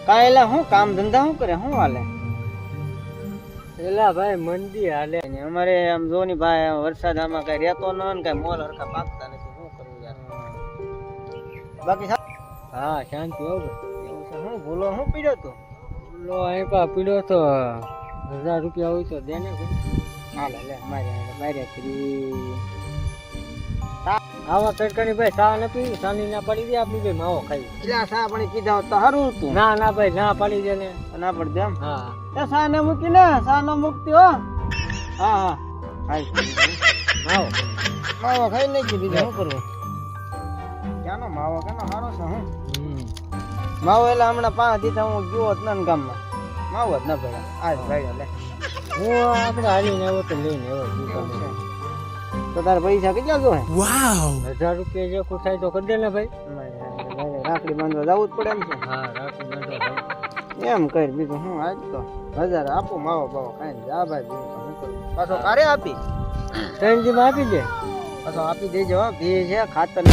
કાયલા હું કામ ધંધા શું કરે શું હાલે? એલા ભાઈ મંદી હાલે ને અમારે આમ જો ની ભાઈ વરસાદ આમાં કઈ રહેતો ન ને કઈ મોલ હરખા પાકતા નથી. શું કરવું યાર? બાકી હા શાંતિ હો ભાઈ. એવું છે? હું ભૂલો શું પીડ્યો તું? લો અહીં પા પીડ્યો તો 1000 રૂપિયા હોય તો દે ને ભાઈ. હાલે લે મારે કરી આવા તડકાની ભાઈ સા ન પી સાની ના પડી દે આપણી ભાઈ માવો ખાઈ. એટલા સા પાણી પીધા હોત તો સારું હતું. ના ના ભાઈ ના પડી દે ને. ના પડે એમ? હા એ સા ને મૂકી ને સા નો મૂકતી હો. હા હા ખાઈ માવો માવો ખાઈ નાખી બીજું શું કરવું? ક્યાંનો માવો કેનો સારો છે? હું માવો એટલે હમણાં 5 દીધા હું ગયો જ ને ગામમાં માવો જ ના પડ્યા. આજ ભાઈ લે હું આપણે હાલીને આવ્યો તો લઈને આવ્યો. તો તારે પૈસા કેટલા જોહે? 1000 રૂપિયા જે ખુશાય તો કરી દે ને ભાઈ. રાખડી બાંધવા જવું જ પડે એમ છે? હા રાખી નાખો એમ કર બીજું હું આજ તો 1000 આપો માવો બાવો ખાઈને જા ભાઈ બીજું તો શું કરું? પાછો કારે આપી 3 દી માં આપી દે. પાછો આપી દેજો. ભી છે ખાતર